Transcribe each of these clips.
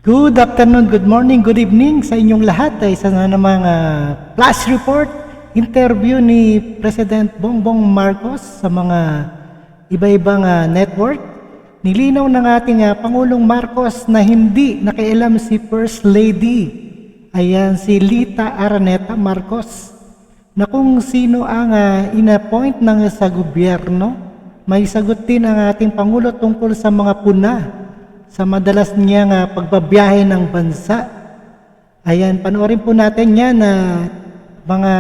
Good afternoon, good morning, good evening sa inyong lahat. Isa na namang flash report, interview ni President Bongbong Marcos sa mga iba-ibang network. Nilinaw ng ating Pangulong Marcos na hindi nakialam si First Lady, ayan si Liza Araneta Marcos, na kung sino ang inappoint ng sa gobyerno. May sagot din ang ating Pangulo tungkol sa mga puna sa madalas niyang pagbabiyahe ng bansa. Ayan, panoorin po natin yan na mga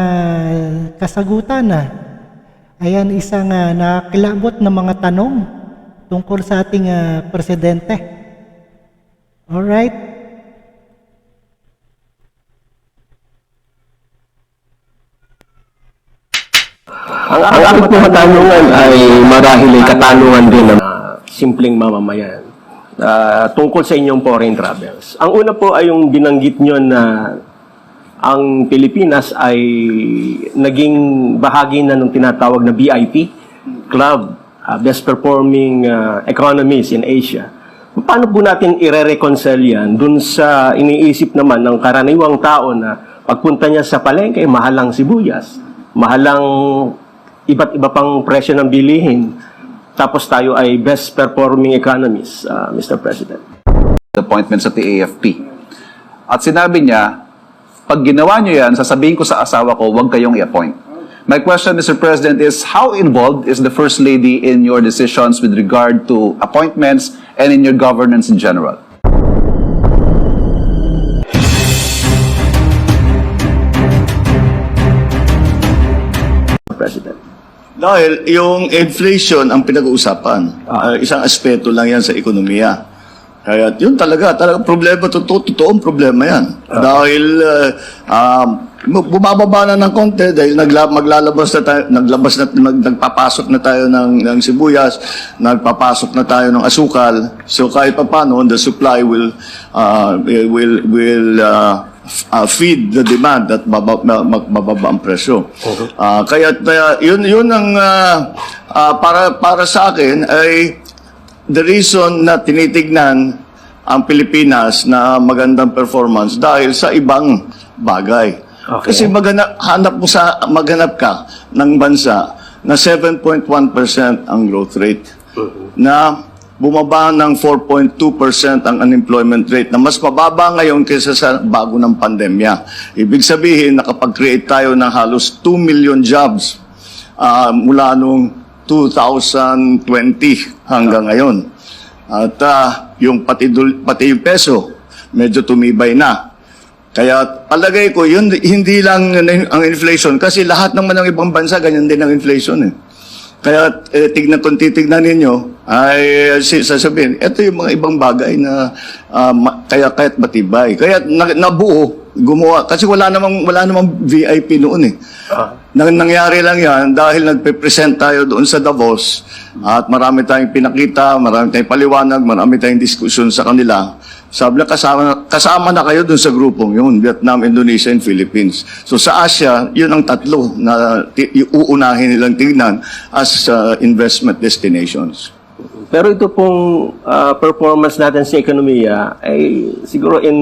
kasagutan na. Ayan, isang nakakilabot na mga tanong tungkol sa ating presidente. Alright. Ang aking po katanungan ay marahil ay katanungan din ng simpleng mamamayan. Tungkol sa inyong foreign travels. Ang una po ay yung binanggit nyo na ang Pilipinas ay naging bahagi na ng tinatawag na BIP Club, Best Performing Economies in Asia. Paano po natin i-reconcile yan dun sa iniisip naman ng karaniwang tao na pagpunta niya sa palengke, mahalang sibuyas, mahalang iba't iba pang presyo ng bilihin, tapos tayo ay best performing economies, Mr. President. Appointment sa TAFP. At sinabi niya, pag ginawa niyo yan, sasabihin ko sa asawa ko, huwag kayong i-appoint. My question, Mr. President, is how involved is the First Lady in your decisions with regard to appointments and in your governance in general? President. Dahil yung inflation ang pinag-uusapan. Isang aspeto lang yan sa ekonomiya. Kaya yun talaga problema, totoong problema yan. Dahil bumababa na ng konti dahil maglalabas na tayo, nagpapasok na tayo ng sibuyas, nagpapasok na tayo ng asukal. So kahit paano, the supply will feed the demand at mababa ang presyo. Kaya yun ang para sa akin ay the reason na tinitignan ang Pilipinas na magandang performance dahil sa ibang bagay. Okay. Kasi maghanap ka ng bansa na 7.1% ang growth rate, na bumaba ng 4.2% ang unemployment rate, na mas mababa ngayon kaysa sa bago ng pandemya. Ibig sabihin, nakapag-create tayo ng halos 2 million jobs mula nung 2020 hanggang ngayon. At yung pati yung peso, medyo tumibay na. Kaya palagay ko, yun, hindi lang ang inflation, kasi lahat naman ng ibang bansa, ganyan din ang inflation eh. Kaya kung titignan ninyo, ay sasabihin, ito yung mga ibang bagay na kaya't matibay. Kaya nabuo, gumawa. Kasi wala namang VIP noon eh. Nangyari lang yan dahil nagpe-present tayo doon sa Davos at marami tayong pinakita, marami tayong paliwanag, marami tayong diskusyon sa kanila. Sabi na kasama na kayo doon sa grupong yun, Vietnam, Indonesia, and Philippines. So sa Asia, yun ang tatlo na uunahin nilang tingnan as investment destinations. Pero ito pong performance natin sa ekonomiya ay siguro in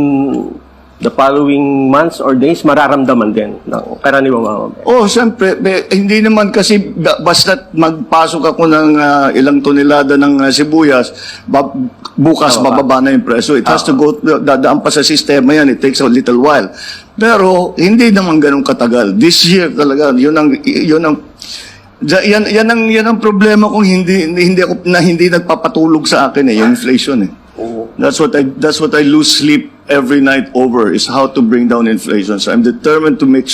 the following months or days mararamdaman din ng karaniwang mamamayan. Oh, siyempre, hindi naman kasi basta magpasok ako ng ilang tonelada ng sibuyas, bukas bababa na yung presyo. It has to go, dadaan pa sa sistema yan, it takes a little while. Pero hindi naman ganun katagal. This year talaga, yun ang problema kung hindi nagpapatulog sa akin yung inflation eh. That's what I lose sleep every night over, is how to bring down inflation. So I'm determined to make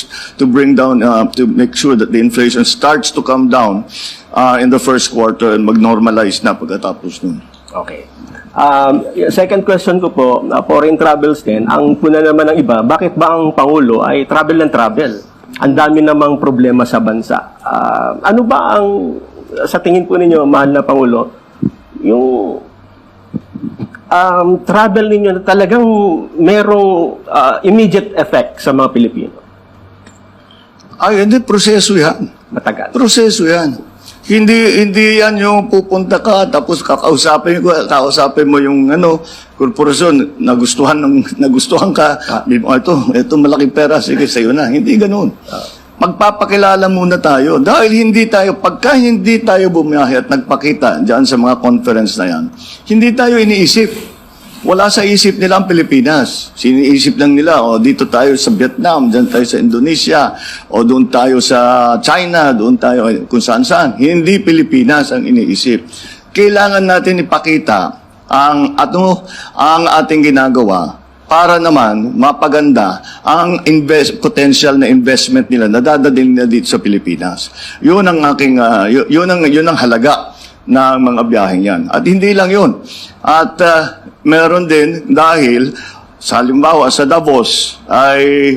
sure that the inflation starts to come down in the first quarter and mag-normalize na pagkatapos nun. Okay. Second question ko po, foreign travels din. Ang puna naman ng iba, bakit ba ang Pangulo ay travel and travel? Ang dami namang problema sa bansa. Ano ba ang, sa tingin po ninyo, mahal na Pangulo, yung travel ninyo na talagang merong immediate effect sa mga Pilipino? Ay, hindi, proseso yan. Matagal. Proseso yan. Hindi yan yung pupunta ka tapos kakausapin mo yung korporasyon nagustuhan ka. Ito malaking pera, sige sa'yo na. Hindi ganoon. Magpapakilala muna tayo dahil pagka hindi tayo bumiyahe at nagpakita diyan sa mga conference na yan, hindi tayo iniisip. Wala sa isip nila ang Pilipinas. Siniisip lang nila, dito tayo sa Vietnam, dyan tayo sa Indonesia, o doon tayo sa China, doon tayo kung saan-saan. Hindi Pilipinas ang iniisip. Kailangan natin ipakita ang ating ginagawa para naman mapaganda ang potential na investment nila na dadalhin nila dito sa Pilipinas. Yun ang yun ang halaga ng mga biyaheng yan. At hindi lang yun. At meron din dahil halimbawa sa Davos ay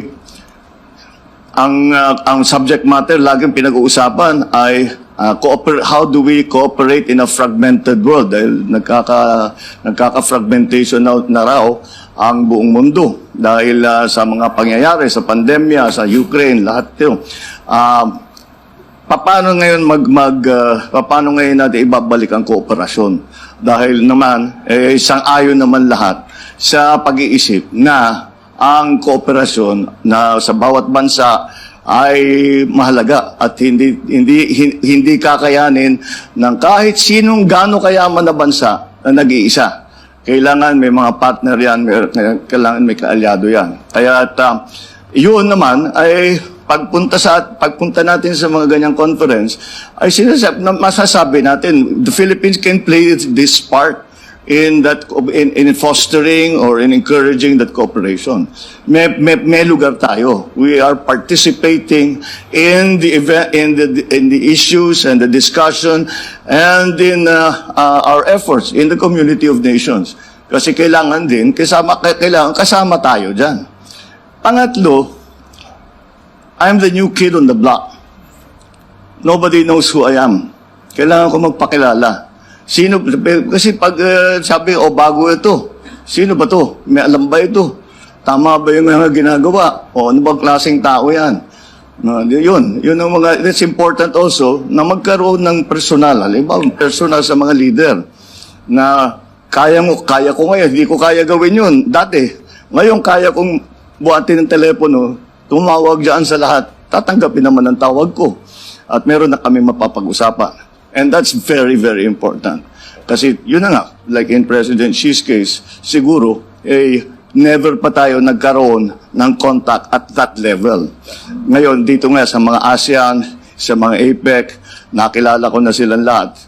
ang subject matter laging pinag-uusapan ay how do we cooperate in a fragmented world dahil nagkaka-fragmentation na raw ang buong mundo dahil sa mga pangyayari sa pandemya sa Ukraine lahat 'yun. Paano ngayon natin ibabalik ang kooperasyon? Dahil naman, sang-ayon naman lahat sa pag-iisip na ang kooperasyon na sa bawat bansa ay mahalaga at hindi kakayanin ng kahit sinong gaano kayaman na bansa na nag-iisa. Kailangan may mga partner yan, kailangan may kaalyado yan. Kaya yun naman ay pagpunta natin sa mga ganyang conference, ay masasabi natin, the Philippines can play this part in fostering or in encouraging that cooperation. May lugar tayo. We are participating in the event, in the issues and the discussion and in our efforts in the community of nations. Kasi kailangan kasama tayo dyan. Pangatlo, I'm the new kid on the block. Nobody knows who I am. Kailangan ko magpakilala. Kasi pag sabi, bago ito. Sino ba to? May alam ba ito? Tama ba yung mga ginagawa? Ano bang klaseng tao yan? Yun ang it's important also na magkaroon ng personal. Halimbawa, personal sa mga leader na kaya ko ngayon, hindi ko kaya gawin yun. Dati, ngayon kaya kong buhatin ng telepono, tumawag dyan sa lahat, tatanggapin naman ang tawag ko. At meron na kami mapapag-usapan. And that's very, very important. Kasi yun na nga, like in President Xi's case, siguro, never pa tayo nagkaroon ng contact at that level. Ngayon, dito nga sa mga ASEAN, sa mga APEC, nakilala ko na silang lahat.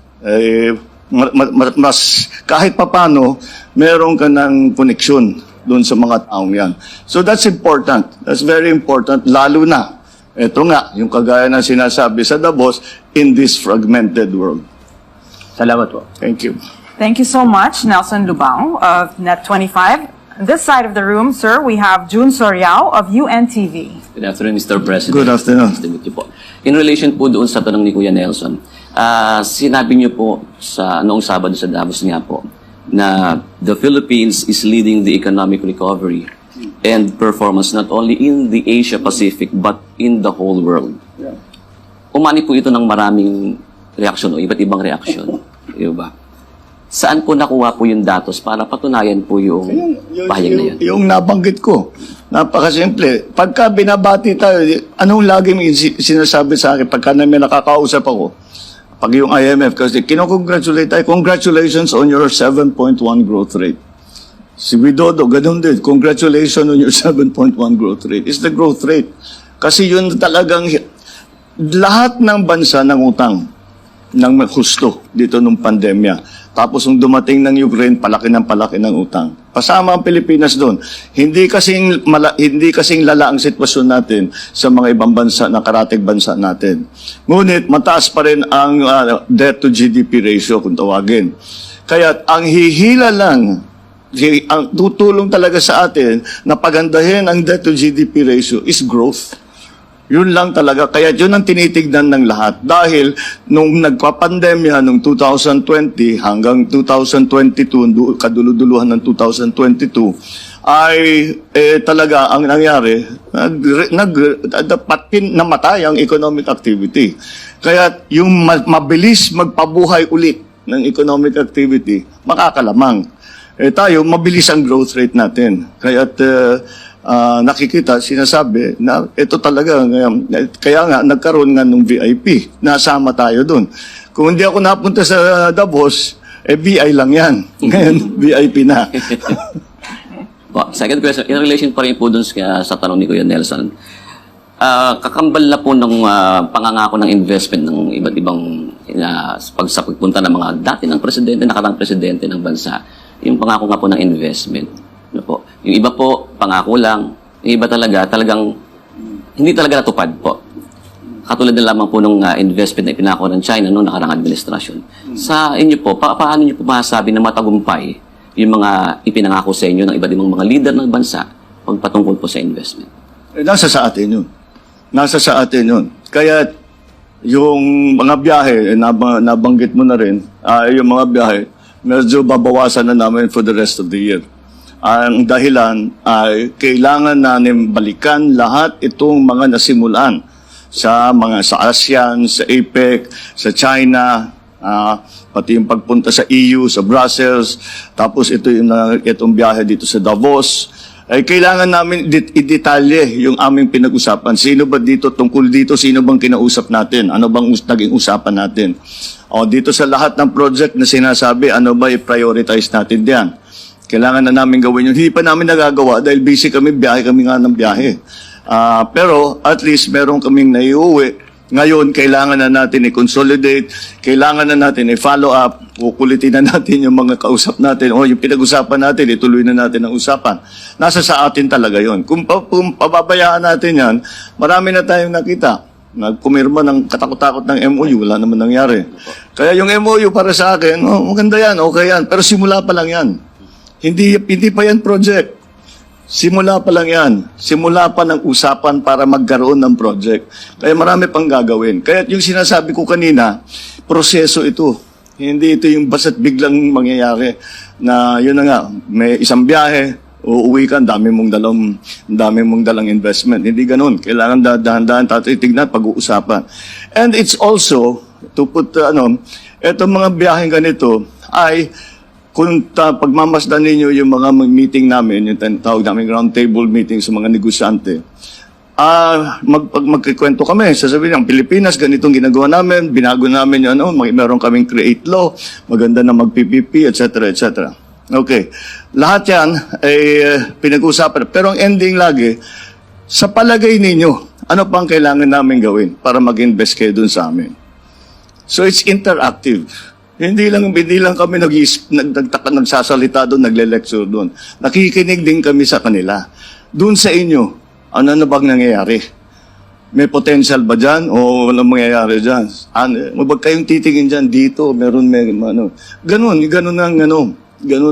Kahit papano, meron ka ng koneksyon doon sa mga taong yan. So that's important. That's very important, lalo na. Ito nga, yung kagaya na sinasabi sa Davos, in this fragmented world. Salamat po. Thank you. Thank you so much, Nelson Lubao of Net25. This side of the room, sir, we have June Soriao of UNTV. Good afternoon, Mr. President. Good afternoon. Nice to meet you po. In relation po doon sa tanong ni Kuya Nelson, sinabi niyo po noong Sabado sa Davos nga po, na the Philippines is leading the economic recovery and performance not only in the Asia-Pacific but in the whole world. Umani po ito ng maraming reaksyon o iba't ibang reaksyon. Diba? Saan po nakuha po yung datos para patunayan po yung pahayag na yan? Yung nabanggit ko, napakasimple. Pagka binabati tayo, anong lagi may sinasabi sa akin pagka may nakakausap ako? Pag yung IMF, kasi kinocongratulate tayo, congratulations on your 7.1 growth rate. Si Widodo, ganun din, congratulations on your 7.1 growth rate. It's the growth rate. Kasi yun talagang, lahat ng bansa ng utang, ng husto dito nung pandemya. Tapos nung dumating ng Ukraine, palaki ng utang. Pasama ang Pilipinas doon. Hindi kasing lala ang sitwasyon natin sa mga ibang bansa, nakarating bansa natin. Ngunit mataas pa rin ang debt to GDP ratio kung tawagin. Kaya ang hihila lang, ang tutulong talaga sa atin na pagandahin ang debt to GDP ratio is growth. Yun lang talaga. Kaya yun ang tinitignan ng lahat. Dahil nung nagpa-pandemya nung 2020 hanggang 2022, kaduluduluhan ng 2022, ay talaga ang nangyari, namatay ang economic activity. Kaya yung mabilis magpabuhay ulit ng economic activity, makakalamang. Tayo, mabilis ang growth rate natin. Kaya nakikita, sinasabi na ito talaga, kaya nga nagkaroon nga ng VIP. Nasama tayo doon. Kung hindi ako napunta sa Davos, BI lang yan. Ngayon, VIP na. Second question, in relation pa rin po dun sa tanong ni Kuya Nelson, kakambal na po ng pangangako ng investment ng iba't ibang sa pagpunta ng mga dati ng presidente, nakarang presidente ng bansa, yung pangako nga po ng investment. Ano po? Yung iba po, pangako lang. Yung iba talagang hindi talaga natupad po. Katulad na lamang po ng investment na pinako ng China noong nakarang administrasyon. Sa inyo po, paano nyo po masasabi na matagumpay yung mga ipinangako sa inyo ng iba't ibang mga leader ng bansa pagpatungkol po sa investment? Nasa sa atin yun. Nasa sa atin yun. Kaya yung mga biyahe, nabanggit mo na rin, yung mga biyahe, medyo babawasan na namin for the rest of the year. Ang dahilan ay kailangan namin balikan lahat itong mga nasimulan sa ASEAN, sa APEC, sa China, pati yung pagpunta sa EU, sa Brussels, tapos itong biyahe dito sa Davos. Ay kailangan namin i-detalye yung aming pinag-usapan. Sino ba dito tungkol dito? Sino bang kinausap natin? Ano bang naging usapan natin? O dito sa lahat ng project na sinasabi, ano ba i-prioritize natin diyan? Kailangan na namin gawin yun. Hindi pa namin nagagawa dahil busy kami nga ng biyahe. Pero at least meron kaming naiuwi. Ngayon, kailangan na natin i-consolidate, kailangan na natin i-follow up, kukulitin na natin yung mga kausap natin, o yung pinag-usapan natin, ituloy na natin ang usapan. Nasa sa atin talaga yon. Kung pababayaan natin yan, marami na tayong nakita. Nagpumirma ng katakot-takot ng MOU, wala naman nangyari. Kaya yung MOU para sa akin, maganda yan, okay yan, pero simula pa lang yan. Hindi pa yan project. Simula pa lang yan. Simula pa ng usapan para magkaroon ng project. Kaya marami pang gagawin. Kaya yung sinasabi ko kanina, proseso ito. Hindi ito yung basta't biglang mangyayari na yun na nga, may isang biyahe, uuwi ka, dami mong dalang investment. Hindi ganun. Kailangan dahan-dahan titignan, pag-uusapan. And it's also, to put, etong mga biyaheng ganito ay kung pagmamasdan ninyo yung mga meeting namin, yung tawag namin round table meeting sa mga negosyante, magkikwento kami, sasabihin ng Pilipinas, ganitong ginagawa namin, binago namin yung meron kaming create law, maganda na mag-PPP, etc., etc. Okay. Lahat yan ay pinag-uusapan. Pero ang ending lagi, sa palagay ninyo, ano pang kailangan namin gawin para mag-invest kayo dun sa amin? So it's interactive. Hindi lang kami nagsasalita doon, nagle-lecture doon. Nakikinig din kami sa kanila. Doon sa inyo, ano na bang nangyayari? May potential ba dyan? O walang mangyayari dyan? Huwag kayong titingin dyan dito, meron. Ganun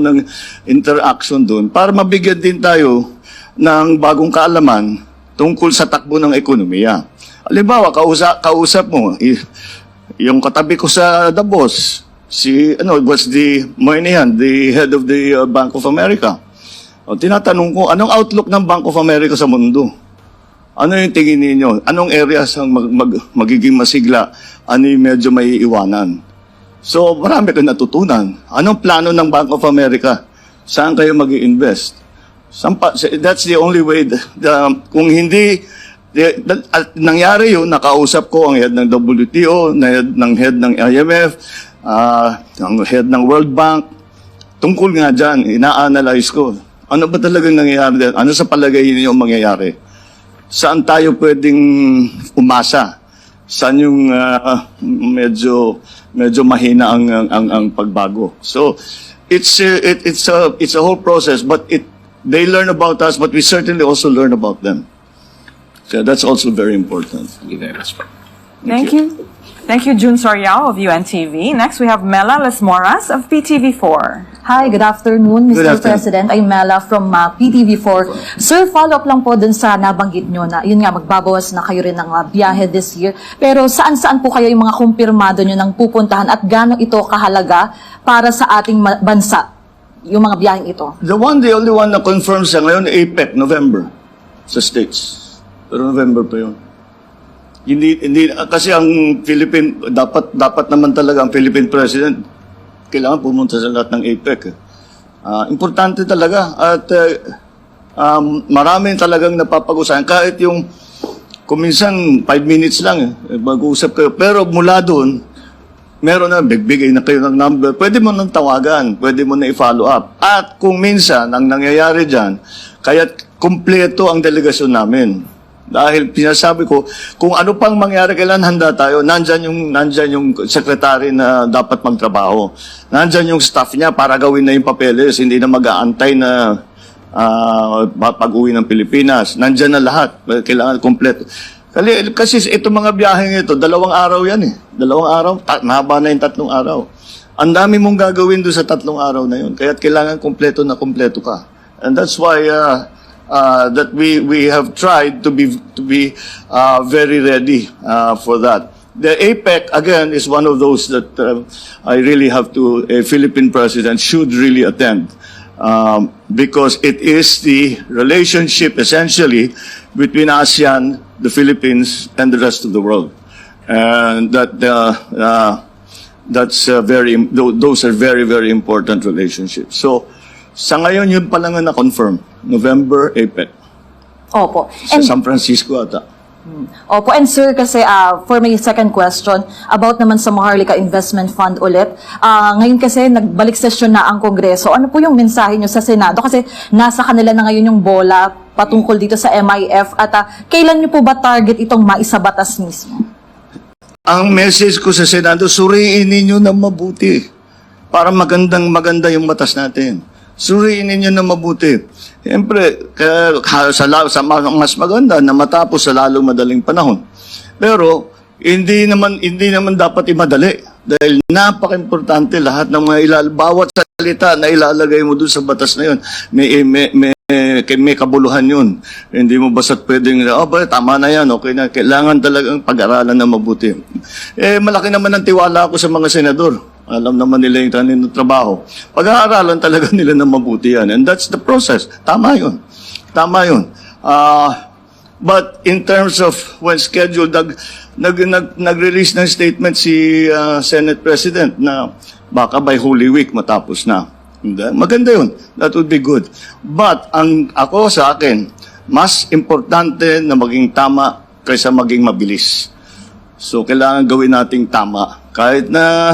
ang interaction doon. Para mabigyan din tayo ng bagong kaalaman tungkol sa takbo ng ekonomiya. Halimbawa, kausap mo, yung katabi ko sa Davos, was the Moynihan, the head of the Bank of America. O, tinatanong ko, anong outlook ng Bank of America sa mundo? Ano yung tingin ninyo? Anong areas ang magiging masigla? Ano yung medyo may iwanan? So, marami kang natutunan. Anong plano ng Bank of America? Saan kayo mag-i-invest? That's the only way. Kung hindi, nangyari yun, nakausap ko ang head ng WTO, head ng IMF, ang head ng World Bank. Tungkol nga dyan, ina-analyze ko. Ano ba talagang nangyayari dyan? Ano sa palagay niyo ang mangyayari? Saan tayo pwedeng umasa? Saan yung medyo mahina ang pagbago? So, it's a whole process, but they learn about us, but we certainly also learn about them. So that's also very important. Thank you very much. Thank you. Thank you, June Soriao of UNTV. Next, we have Mela Lesmoras of PTV4. Hi, good afternoon, Mr. Good afternoon. President. I'm Mela from PTV4. Sir, follow-up lang po dun sa nabanggit nyo na, yun nga, magbabawas na kayo rin ng biyahe this year. Pero saan-saan po kayo yung mga kumpirmado nyo ng pupuntahan at gano'ng ito kahalaga para sa ating bansa? yung mga biyaheng ito? The only one na confirmed sa ngayon, APEC, November, sa States. Pero November pa yun. Hindi, kasi ang dapat naman talaga ang Philippine President, kailangan pumunta sa lahat ng APEC. Importante talaga at maraming talagang napapag-usapan. Kahit yung, kuminsan 5 minutes lang, mag-uusap kayo. Pero mula doon, meron na, bigbigay na kayo ng number, pwede mo nang tawagan, pwede mo na i-follow up. At kung minsan, ang nangyayari dyan, kaya kumpleto ang delegasyon namin. Dahil pinasabi ko, kung ano pang mangyari, kailan handa tayo, nandyan yung sekretary na dapat magtrabaho. Nandyan yung staff niya para gawin na yung papeles, hindi na mag-aantay na pag-uwi ng Pilipinas. Nandyan na lahat, kailangan kumpleto. Kasi itong mga biyaheng ito, 2 araw yan eh. 2 araw, mahaba na yung 3 araw. Ang dami mong gagawin doon sa 3 araw na yun. Kaya kailangan kumpleto na kumpleto ka. And that's why that we have tried to be very ready for that. The APEC, again, is one of those that I really have to, a Philippine president should really attend. Because it is the relationship essentially between ASEAN, the Philippines, and the rest of the world. And those are very, very important relationships. So, sa ngayon, yun pa lang na confirm November, APEC. Opo. Sa San Francisco ata. Opo, and sir, kasi for my second question, about naman sa Maharlika Investment Fund ulit, ngayon kasi nagbalik sesyon na ang Kongreso. Ano po yung mensahe nyo sa Senado? Kasi nasa kanila na ngayon yung bola patungkol dito sa MIF at kailan nyo po ba target itong maisabatas mismo? Ang message ko sa Senado, suriin ninyo na mabuti para maganda yung batas natin. Suriin ninyo na mabuti. Siyempre, mas maganda na matapos sa lalo madaling panahon. Pero, hindi naman dapat imadali. Dahil napaka-importante lahat ng mga bawat salita na ilalagay mo dun sa batas na yun, may kabuluhan yun. Hindi mo basta't pwedeng, tama na yan, okay na. Kailangan talagang pag-aralan na mabuti. Malaki naman ang tiwala ko sa mga senador. Alam naman nila yung trabaho. Pag-aaralan talaga nila na mabuti yan. And that's the process. Tama yun. Tama yun. But in terms of when scheduled, nag-release ng statement si Senate President na baka by Holy Week matapos na. Maganda yun. That would be good. But ako sa akin, mas importante na maging tama kaysa maging mabilis. So kailangan gawin nating tama. Kahit na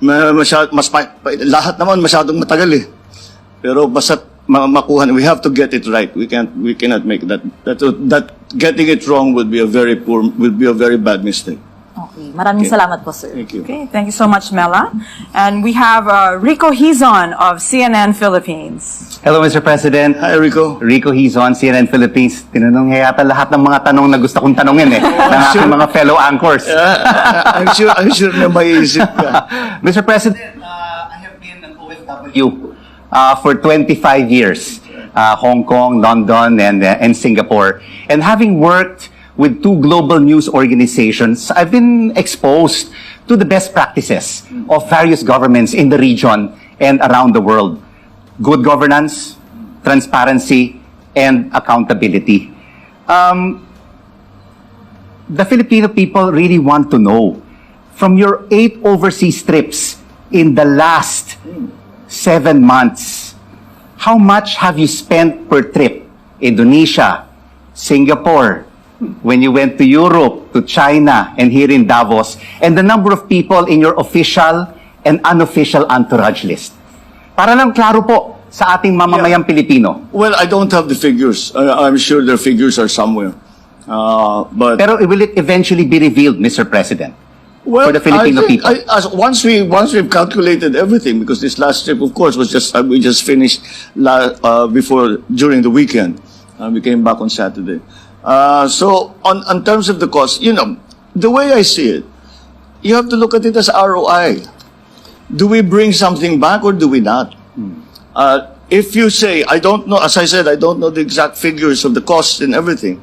lahat naman masyadong matagal eh. Pero basta makuha, we have to get it right. We cannot make that getting it wrong would be a very bad mistake. Okay. Maraming salamat po, sir. Thank you. Okay, thank you so much, Mela. And we have Rico Hizon of CNN Philippines. Hello, Mr. President. Hi, Rico. Rico Hizon, CNN Philippines. Tinanong yata lahat ng mga tanong na gusto kong tanongin ng aking mga fellow anchors. I'm sure na maiisip ka. Mr. President, I have been an OFW for 25 years. Hong Kong, London, and Singapore. And having worked with 2 global news organizations, I've been exposed to the best practices of various governments in the region and around the world. Good governance, transparency, and accountability. The Filipino people really want to know, from your 8 overseas trips in the last 7 months, how much have you spent per trip? Indonesia, Singapore, when you went to Europe, to China, and here in Davos, and the number of people in your official and unofficial entourage list. Para lang klaro po sa ating mamamayang Pilipino. Well, I don't have the figures. I'm sure their figures are somewhere. But Pero will it eventually be revealed, Mr. President? well, for the Filipino I think, people? once we've calculated everything, because this last trip, of course, was we just finished during the weekend. We came back on Saturday. So on terms of the cost, the way I see it, you have to look at it as ROI. Do we bring something back or do we not? If you say, I don't know, as I said, I don't know the exact figures of the costs and everything.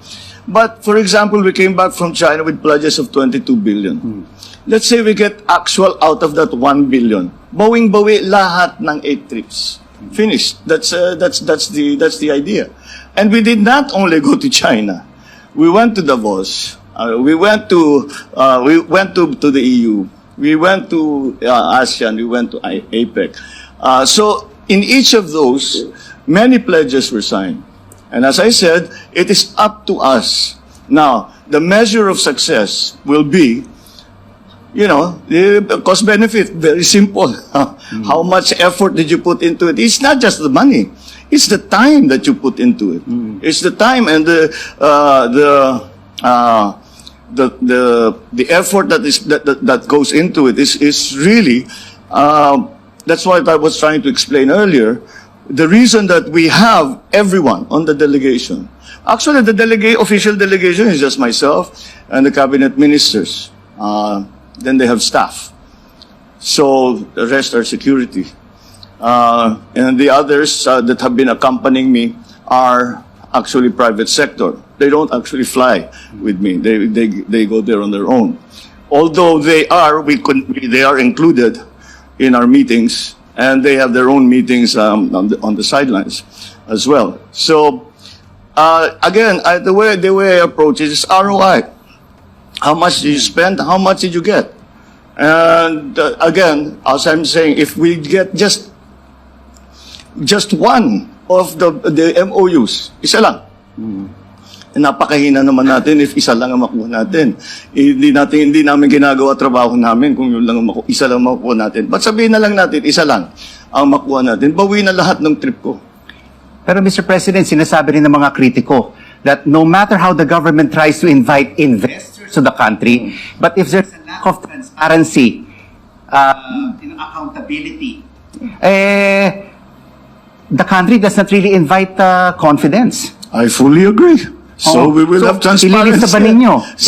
But, for example, we came back from China with pledges of 22 billion. Let's say we get actual out of that 1 billion. Bawing-bawi lahat ng 8 trips. Finished. That's the idea. And we did not only go to China. We went to Davos. We went to the EU. We went to ASEAN. We went to APEC. So in each of those, many pledges were signed. And as I said, it is up to us. Now, the measure of success will be, the cost benefit, very simple. How much effort did you put into it? It's not just the money. It's the time that you put into it. It's the time and the effort that goes into it is really, that's what I was trying to explain earlier. The reason that we have everyone on the delegation. Actually, the official delegation is just myself and the cabinet ministers. Then they have staff. So the rest are security. And the others that have been accompanying me are actually private sector. They don't actually fly with me. They go there on their own. Although they are included in our meetings, and they have their own meetings on the sidelines as well. So again, the way I approach it is ROI. How much did you spend? How much did you get? And again, as I'm saying, if we get just one of the MOUs, isa lang. Napakahina naman natin if isa lang ang makuha natin. Hindi namin ginagawa trabaho namin kung yun lang ang isa lang makuha natin. But sabihin na lang natin, isa lang ang makuha natin. Bawi na lahat ng trip ko. Pero Mr. President, sinasabi rin ng mga kritiko that no matter how the government tries to invite investors to the country, but if there's a lack of transparency, accountability, the country does not really invite confidence. I fully agree. So we will have transparency.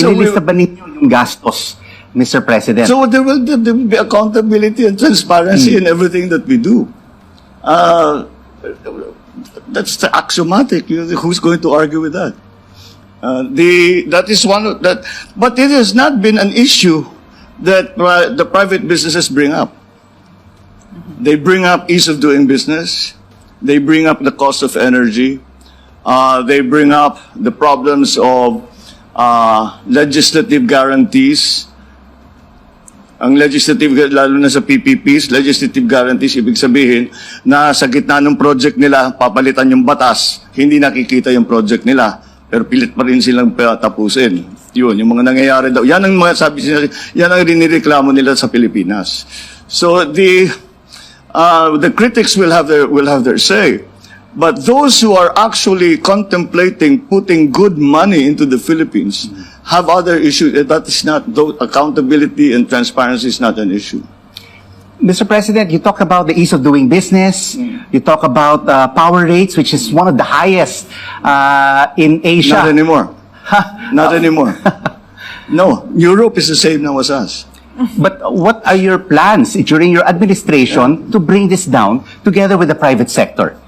Ililista ba ninyo yung gastos, Mr. President? So there will be accountability and transparency in everything that we do. That's the axiomatic. Who's going to argue with that? That is one of that. But it has not been an issue that the private businesses bring up. They bring up ease of doing business. They bring up the cost of energy. They bring up the problems of legislative guarantees. Ang legislative, lalo na sa PPPs, legislative guarantees, ibig sabihin na sa gitna ng project nila, papalitan yung batas, hindi nakikita yung project nila, pero pilit pa rin silang tapusin. Yun, yung mga nangyayari daw. Yan ang mga yan ang rinireklamo nila sa Pilipinas. So the critics will have their say. But those who are actually contemplating putting good money into the Philippines have other issues. That is not, accountability and transparency is not an issue. Mr. President, you talk about the ease of doing business. You talk about power rates, which is one of the highest in Asia. Not anymore. Not anymore. No, Europe is the same now as us. But what are your plans during your administration to bring this down together with the private sector?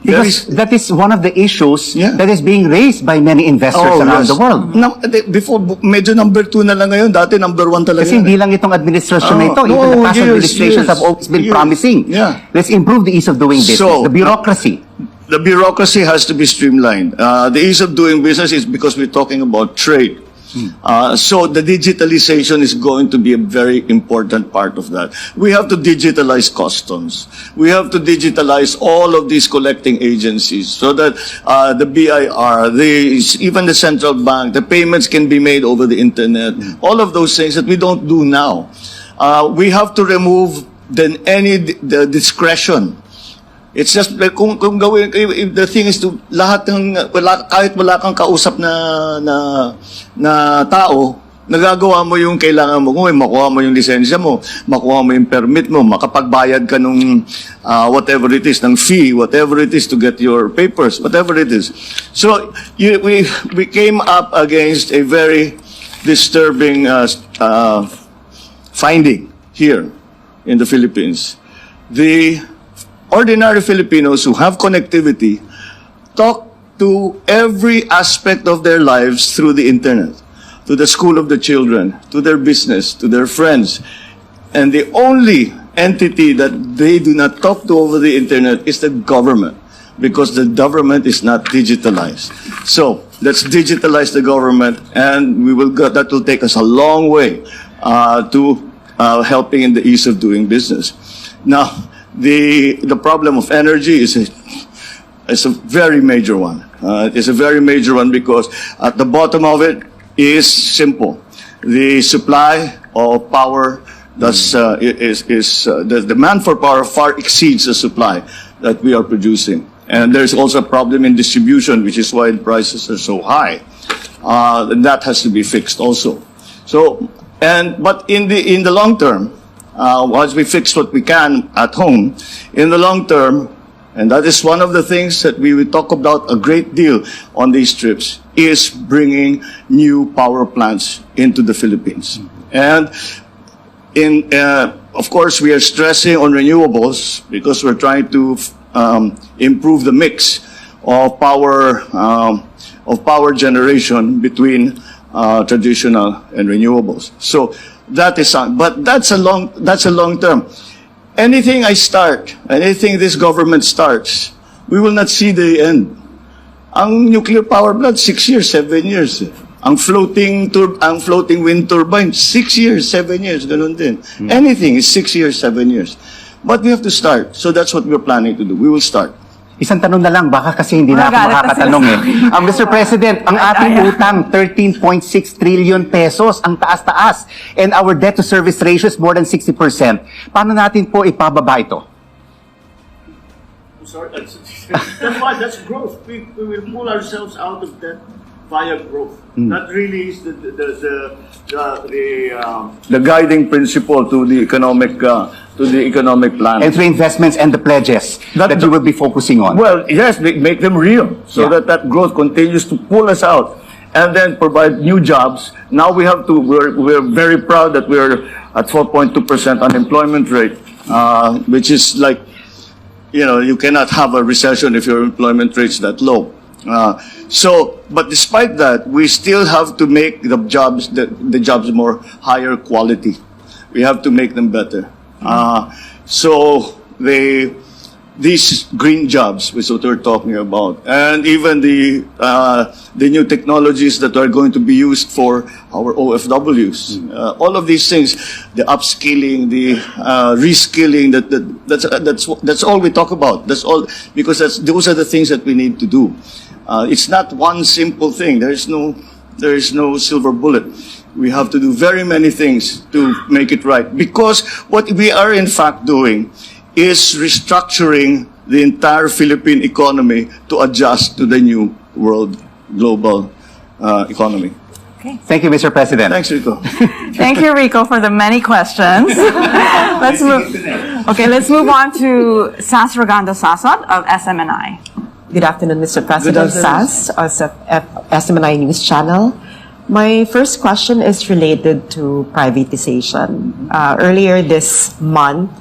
Because that is one of the issues that is being raised by many investors around the world. Now, before, medyo number 2 na lang ngayon. Dati number 1 talaga. Kasi hindi lang itong administration na ito. Even the past administrations have always been promising. Let's improve the ease of doing business, the bureaucracy. The bureaucracy has to be streamlined. The ease of doing business is because we're talking about trade. So the digitalization is going to be a very important part of that. We have to digitalize customs. We have to digitalize all of these collecting agencies so that the BIR, even the central bank, the payments can be made over the internet. All of those things that we don't do now. We have to remove the discretion. It's just like kung gawin, the thing is to lahat ng kahit wala kang kausap na tao, nagagawa mo yung kailangan mo. Kung makuha mo yung lisensya mo, makuha mo yung permit mo, makapagbayad ka nung whatever it is, ng fee, whatever it is to get your papers, whatever it is. So we came up against a very disturbing finding here in the Philippines. The ordinary Filipinos who have connectivity talk to every aspect of their lives through the internet, to the school of the children, to their business, to their friends. And the only entity that they do not talk to over the internet is the government, because the government is not digitalized. So let's digitalize the government, and that will take us a long way to helping in the ease of doing business. Now, the problem of energy is a very major one. It's a very major one because at the bottom of it is simple. The supply of power the demand for power far exceeds the supply that we are producing. And there's also a problem in distribution, which is why the prices are so high. And that has to be fixed also. But in the long term, once we fix what we can at home, in the long term, and that is one of the things that we will talk about a great deal on these trips, is bringing new power plants into the Philippines. And of course, we are stressing on renewables because we're trying to improve the mix of power generation between traditional and renewables. So that is, but that's a long term. Anything this government starts, we will not see the end. Ang nuclear power plant, 6 years, 7 years. Ang floating wind turbine, 6 years, 7 years, ganun din. Anything is 6 years, 7 years. But we have to start. So that's what we're planning to do. We will start. Isang tanong na lang, baka kasi hindi na ako makakatanong eh. Mr. President, ang ating utang, 13.6 trillion pesos, ang taas-taas. And our debt-to-service ratio is more than 60%. Paano natin po ipababa ito? Sorry, that's why that's growth. We will pull ourselves out of debt via growth. That really is the guiding principle to the economic plan. And through investments and the pledges that you will be focusing on. Well, yes, make them real so that growth continues to pull us out and then provide new jobs. Now we're very proud that we're at 4.2% unemployment rate, which is like, you cannot have a recession if your employment rate's that low. But despite that, we still have to make the jobs more higher quality. We have to make them better. These green jobs, which is what we're talking about, and even the new technologies that are going to be used for our OFWs, all of these things, the upskilling, the reskilling, that's all we talk about. That's all, because those are the things that we need to do. It's not one simple thing. There is no silver bullet. We have to do very many things to make it right. Because what we are in fact doing is restructuring the entire Philippine economy to adjust to the new world global economy. Okay. Thank you, Mr. President. Thanks, Rico. Thank you, Rico, for the many questions. Let's move on to Sas Raganda Sasot of SMNI. Good afternoon, Mr. President. Sas of SMNI News Channel. My first question is related to privatization. Earlier this month,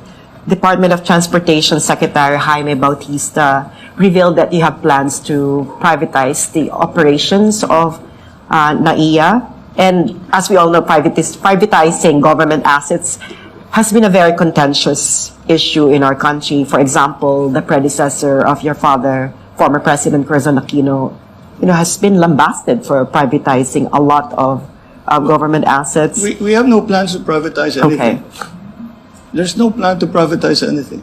Department of Transportation Secretary Jaime Bautista revealed that you have plans to privatize the operations of NAIA. And as we all know, privatizing government assets has been a very contentious issue in our country. For example, the predecessor of your father, former President Corazon Aquino, has been lambasted for privatizing a lot of government assets. We have no plans to privatize anything. Okay. There's no plan to privatize anything.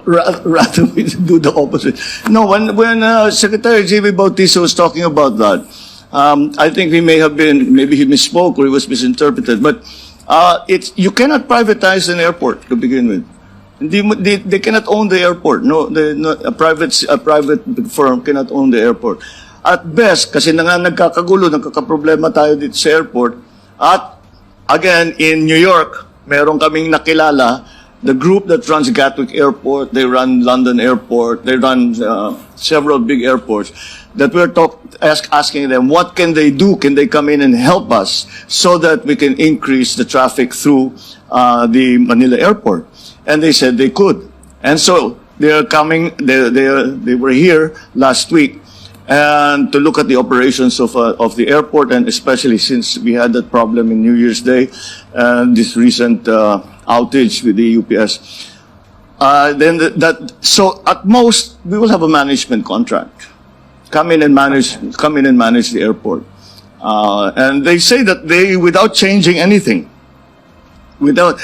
Rather we do the opposite. No, when Secretary J.B. Bautista was talking about that, I think maybe he misspoke or he was misinterpreted. But you cannot privatize an airport to begin with. They cannot own the airport. No, a private firm cannot own the airport. At best, kasi nagkakaproblema tayo dito sa airport. At again, in New York, meron kaming nakilala, the group that runs Gatwick Airport, they run London Airport, they run several big airports, that we're asking them, what can they do? Can they come in and help us so that we can increase the traffic through the Manila Airport? And they said they could. And so they are coming, they were here last week, and to look at the operations of the airport, and especially since we had that problem in New Year's Day and this recent outage with the UPS. So at most we will have a management contract. Come in and manage the airport. And they say that without changing anything, without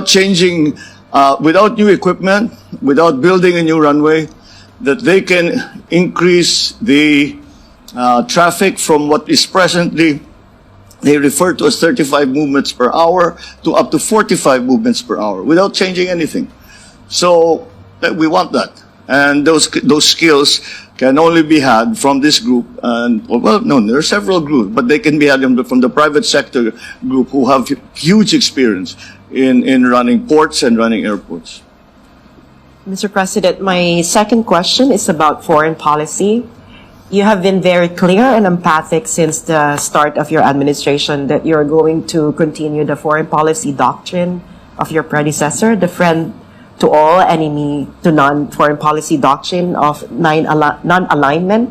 changing, without new equipment, without building a new runway, that they can increase the traffic from what is presently, they refer to as 35 movements per hour, to up to 45 movements per hour without changing anything. So we want that. And those skills can only be had from this group. And well, no, there are several groups, but they can be had from the private sector group who have huge experience in running ports and running airports. Mr. President, my second question is about foreign policy. You have been very clear and emphatic since the start of your administration that you're going to continue the foreign policy doctrine of your predecessor, the friend to all, enemy to none foreign policy doctrine of non-alignment.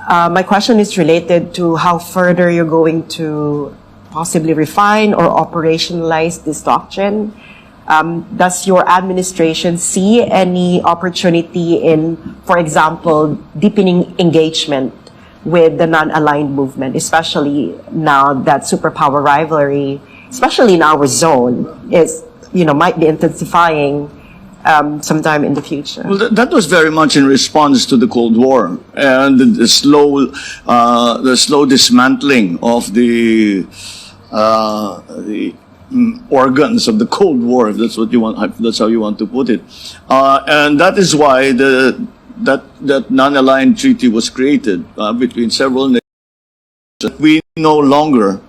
My question is related to how further you're going to possibly refine or operationalize this doctrine. Does your administration see any opportunity in, for example, deepening engagement with the non-aligned movement, especially now that superpower rivalry, especially in our zone, is, might be intensifying sometime in the future? Well, that was very much in response to the Cold War and the slow dismantling of the organs of the Cold War, if that's what you want, that's how you want to put it, and that is why that non-aligned treaty was created between several nations. We no longer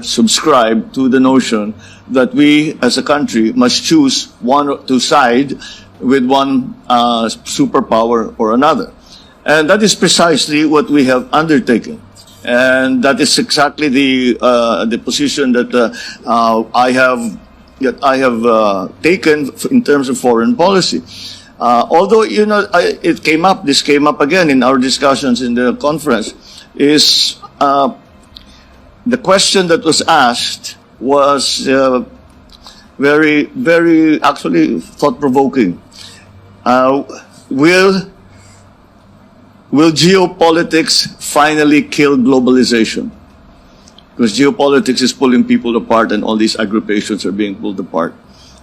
subscribe to the notion that we as a country must choose to side with one superpower or another, and that is precisely what we have undertaken. And that is exactly the position that I have taken in terms of foreign policy. Although this came up again in our discussions in the conference. Is the question that was asked was very, very actually thought-provoking. Will geopolitics finally kill globalization? Because geopolitics is pulling people apart and all these aggregations are being pulled apart.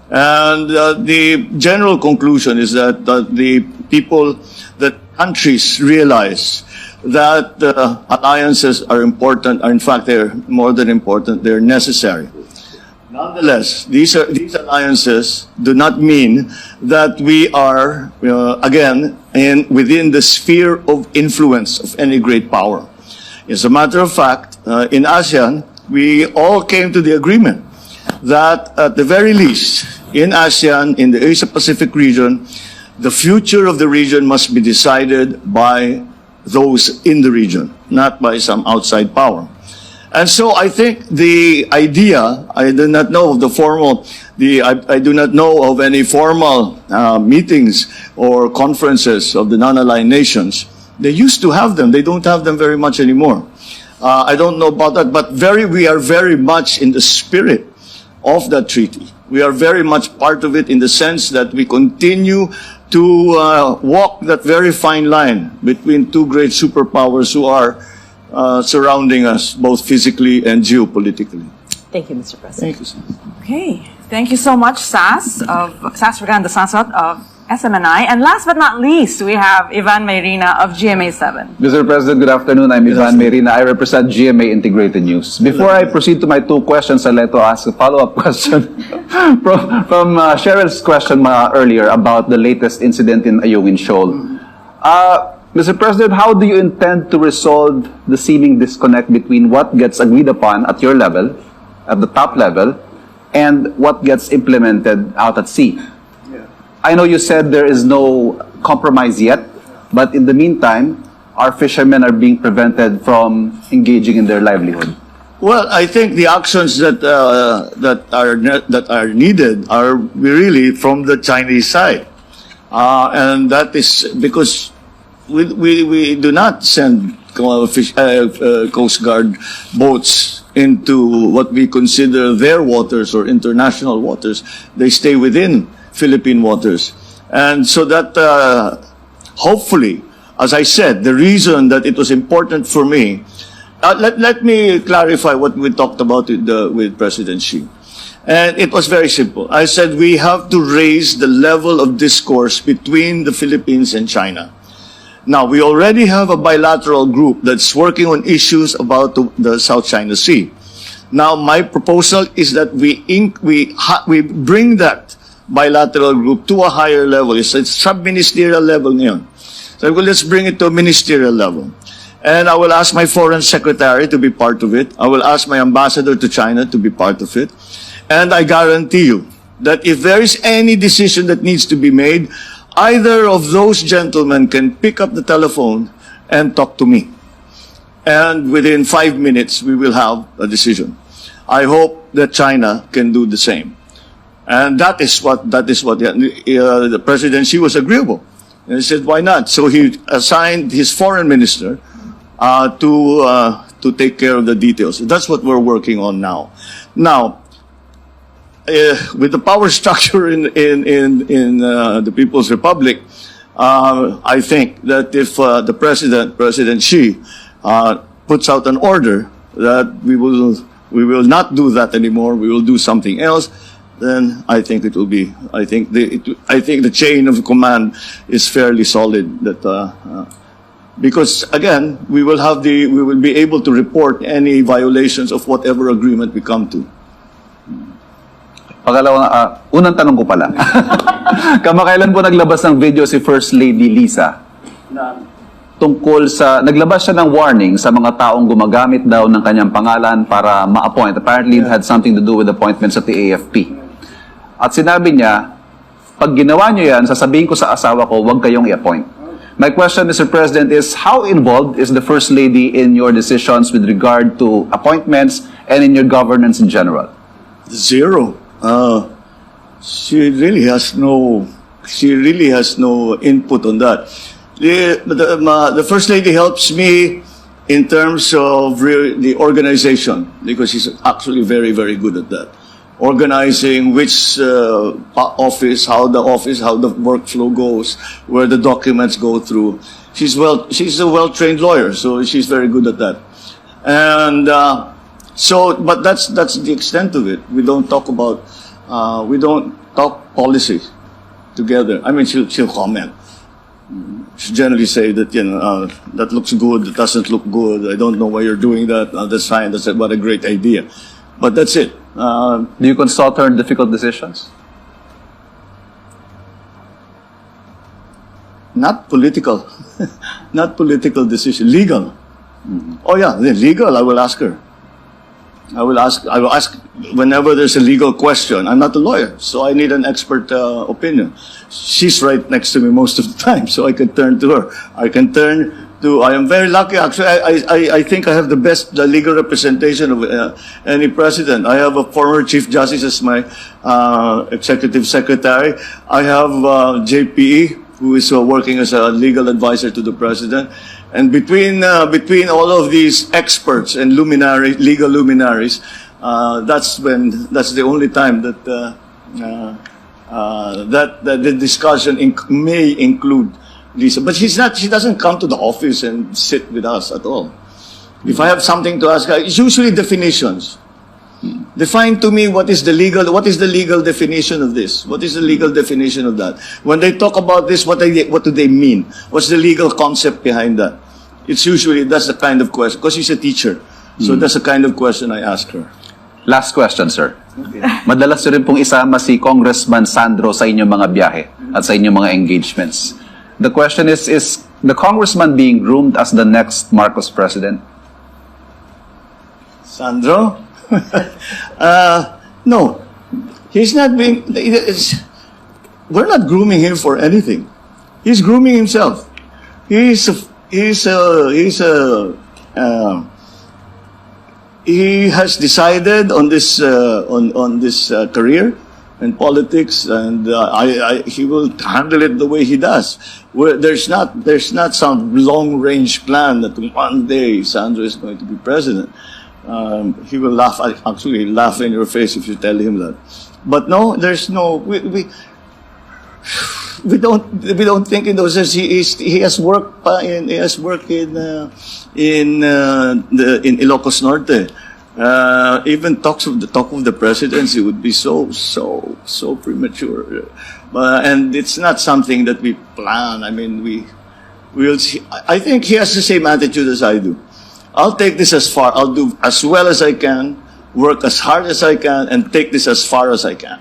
And the general conclusion is that that countries realize that alliances are important, in fact, they're more than important, they're necessary. Nonetheless, these alliances do not mean that we are, again, within the sphere of influence of any great power. As a matter of fact, in ASEAN, we all came to the agreement that at the very least, in ASEAN, in the Asia-Pacific region, the future of the region must be decided by those in the region, not by some outside power. And so I think the idea, I do not know of I do not know of any formal meetings or conferences of the non-aligned nations. They used to have them. They don't have them very much anymore. I don't know about that, but we are very much in the spirit of that treaty. We are very much part of it in the sense that we continue to walk that very fine line between two great superpowers who are surrounding us both physically and geopolitically. Thank you, Mr. President. Thank you, sir. Okay. Thank you so much, SAS Reganda Sasot of SMNI. And last but not least, we have Ivan Mayrina of GMA7. Mr. President, good afternoon. I'm Ivan Mayrina. I represent GMA Integrated News. Before I proceed to my two questions, I'd like to ask a follow-up question from Cheryl's question earlier about the latest incident in Ayungin Shoal. Mr. President, how do you intend to resolve the seeming disconnect between what gets agreed upon at your level, at the top level, and what gets implemented out at sea? I know you said there is no compromise yet, but in the meantime, our fishermen are being prevented from engaging in their livelihood. Well, I think the actions that are needed are really from the Chinese side, and that is because we do not send Coast Guard boats into what we consider their waters or international waters. They stay within Philippine waters. And so that hopefully, as I said, the reason that it was important for me, let me clarify what we talked about with President Xi. And it was very simple. I said we have to raise the level of discourse between the Philippines and China. Now, we already have a bilateral group that's working on issues about the South China Sea. Now, my proposal is that we bring that bilateral group to a higher level. It's a sub-ministerial level ngayon. So let's bring it to a ministerial level. And I will ask my foreign secretary to be part of it. I will ask my ambassador to China to be part of it. And I guarantee you that if there is any decision that needs to be made, either of those gentlemen can pick up the telephone and talk to me. And within 5 minutes, we will have a decision. I hope that China can do the same. And that is what the President Xi was agreeable. And he said, why not? So he assigned his foreign minister to take care of the details. That's what we're working on now. Now, with the power structure in the People's Republic, I think that if President Xi, puts out an order that we will not do that anymore, we will do something else, then I think it will be. I think the chain of command is fairly solid. That because again, we will be able to report any violations of whatever agreement we come to. Unang tanong ko pala. Kamakailan po naglabas ng video si First Lady Liza tungkol sa, naglabas siya ng warning sa mga taong gumagamit daw ng kanyang pangalan para ma-appoint. Apparently, it had something to do with appointments at the AFP. At sinabi niya, pag ginawa niyo yan, sasabihin ko sa asawa ko, huwag kayong i-appoint. My question, Mr. President, is how involved is the First Lady in your decisions with regard to appointments and in your governance in general? Zero. She really has no input on that. The First Lady helps me in terms of the organization, because she's actually very, very good at that. Organizing which office, how the workflow goes, where the documents go through. She's a well-trained lawyer, so she's very good at that. And but that's the extent of it. We don't talk policy together. I mean, she'll comment. She generally say that, that looks good, that doesn't look good, I don't know why you're doing that, that's fine, what a great idea. But that's it. Do you consult her in difficult decisions? Not political. Not political decision. Legal. Oh yeah, legal, I will ask her. I will ask whenever there's a legal question. I'm not a lawyer, so I need an expert opinion. She's right next to me most of the time, so I can turn to her. I am very lucky, actually. I think I have the best legal representation of any president. I have a former Chief Justice as my executive secretary. I have JPE, who is working as a legal advisor to the president. And between all of these experts and legal luminaries, that's the only time that the discussion may include Lisa. But she doesn't come to the office and sit with us at all. If I have something to ask her, it's usually definitions. Define to me what is the legal definition of this? What is the legal definition of that? When they talk about this, what do they mean? What's the legal concept behind that? It's usually, that's the kind of question, because she's a teacher. So that's the kind of question I ask her. Last question, sir. Madalas nyo rin pong isama si Congressman Sandro sa inyong mga biyahe at sa inyong mga engagements. The question is the congressman being groomed as the next Marcos president? Sandro? No. He's not being... We're not grooming him for anything. He's grooming himself. He has decided on this career. in politics, and he will handle it the way he does. Where there's not some long range plan that one day Sandro is going to be president. He will laugh in your face if you tell him that. But no, there's no. We don't think in those sense. He has worked in Ilocos Norte. Even talk of the presidency would be so premature, and it's not something that we plan. I mean, we'll see. I think he has the same attitude as I do. I'll take this as far. I'll do as well as I can, work as hard as I can, and take this as far as I can.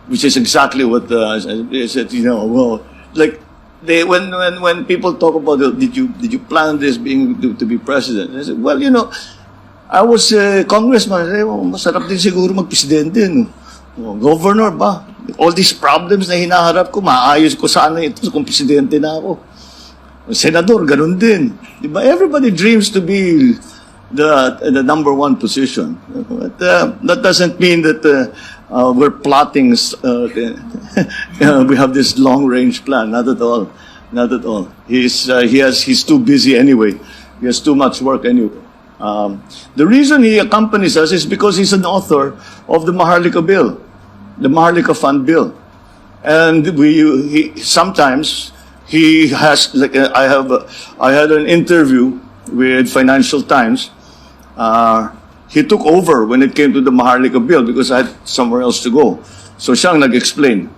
Which is exactly what they said. Well, like when people talk about did you plan this to be president? I said, well, I was a congressman. Masarap din siguro mag-presidente, no? Governor ba? All these problems na hinaharap ko, maayos ko sana ito kung presidente na ako. Senador, ganun din. Diba? Everybody dreams to be the number one position. But that doesn't mean that we're plotting. We have this long-range plan. Not at all. Not at all. He's too busy anyway. He has too much work anyway. The reason he accompanies us is because he's an author of the Maharlika Bill, the Maharlika Fund Bill, and sometimes he has I had an interview with Financial Times. He took over when it came to the Maharlika Bill because I had somewhere else to go. So siyang nag-explain.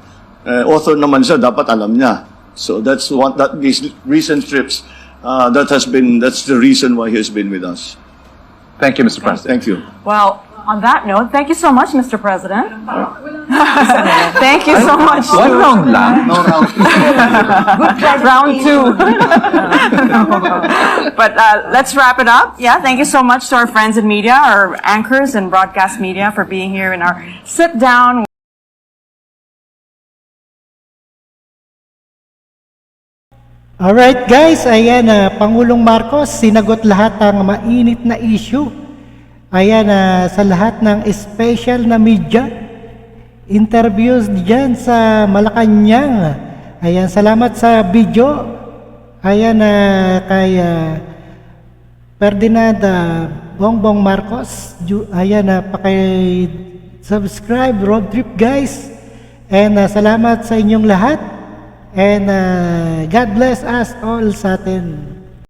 Author naman siya, dapat alam niya. So that's these recent trips. That's the reason why he has been with us. Thank you, Mr. President. Thank you. Well, on that note, thank you so much, Mr. President. Thank you so much. One round lang. No round. Round two. But let's wrap it up. Yeah, thank you so much to our friends in media, our anchors and broadcast media for being here in our sit down. Alright guys, ayan Pangulong Marcos, sinagot lahat ang mainit na issue. Ayan sa lahat ng special na media, interviews dyan sa Malacanang. Ayan, salamat sa video. Ayan kay Ferdinand Bongbong Marcos. Ayan paki-subscribe ROBTRIP guys. And salamat sa inyong lahat. And God bless us all sa atin.